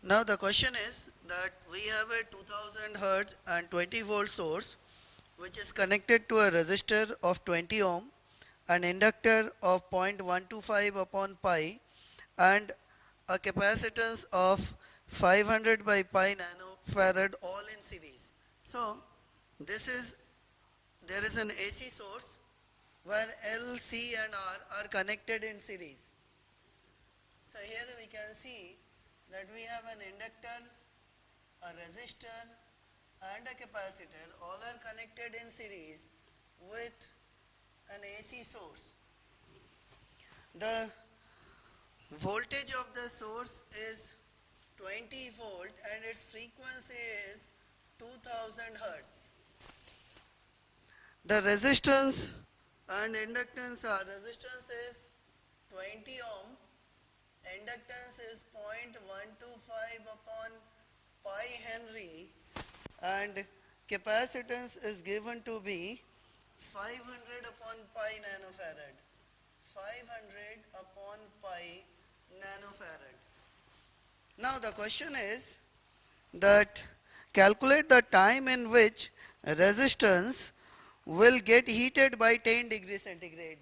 Now the question is that we have a 2000 hertz and 20 volt source which is connected to a resistor of 20 ohm, an inductor of 0.125 upon pi, and a capacitance of 500 by pi nanofarad all in series. So this is there is an AC source where L, C and R are connected in series. So here we can see that we have an inductor, a resistor and a capacitor, all are connected in series with an AC source. The voltage of the source is 20 volt and its frequency is 2000 hertz. The resistance and inductance are, resistance is 20 ohm, inductance is 0.125 upon pi Henry, and capacitance is given to be 500 upon pi nanofarad. 500 upon pi nanofarad. Now the question is that calculate the time in which resistance will get heated by 10 degrees centigrade.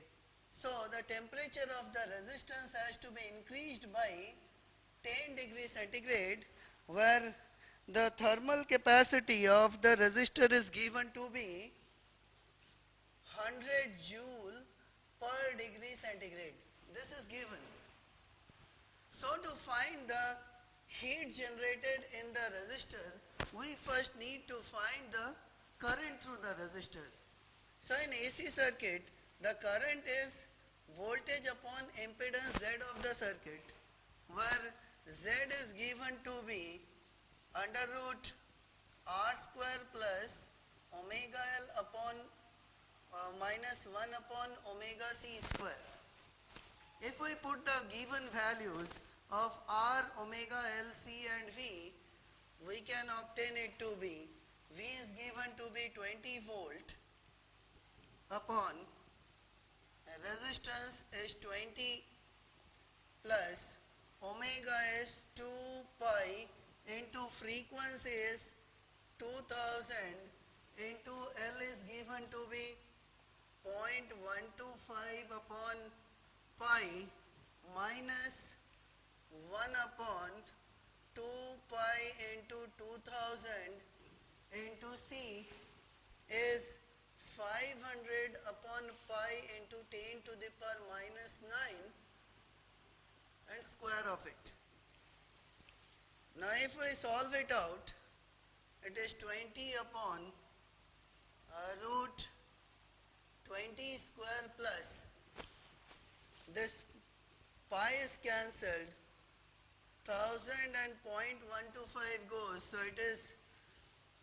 So the temperature of the resistance has to be increased by 10 degrees centigrade, where the thermal capacity of the resistor is given to be 100 joule per degree centigrade. This is given. So to find the heat generated in the resistor, we first need to find the current through the resistor. So in AC circuit, the current is voltage upon impedance Z of the circuit, where Z is given to be under root R square plus omega L upon minus 1 upon omega C square. If we put the given values of R, omega L, C and V, we can obtain it to be, V is given to be 20 volt upon resistance is 20 plus omega is 2 pi into frequency is 2000 into L is given to be 0.125 upon pi minus 1 upon 2 pi into 2000 into C is 500 upon pi into 10 to the power minus 9 and square of it. Now if we solve it out, it is 20 upon root 20 square plus, this pi is cancelled, 1000 and 0.125 goes, so it is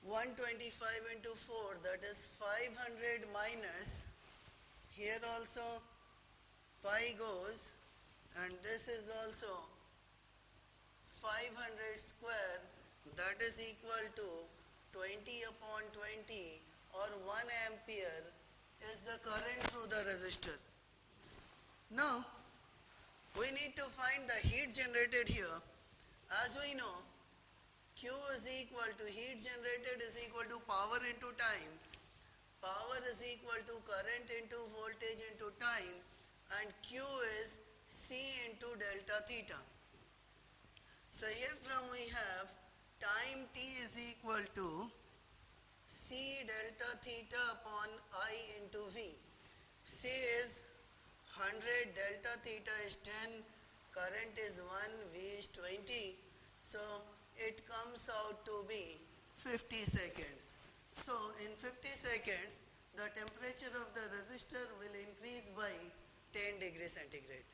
125 into 4, that is 500 minus, here also pi goes, and this is also 500 square, that is equal to 20 upon 20 or 1 ampere is the current through the resistor. Now we need to find the heat generated here. As we know, Q is equal to heat generated is equal to power into time. Power is equal to current into voltage into time, and Q is C into delta theta. So here from we have time t is equal to C delta theta upon I into V. C is 100, delta theta is 10, current is 1, V is 20. So it comes out to be 50 seconds. So in 50 seconds, the temperature of the resistor will increase by 10 degrees centigrade.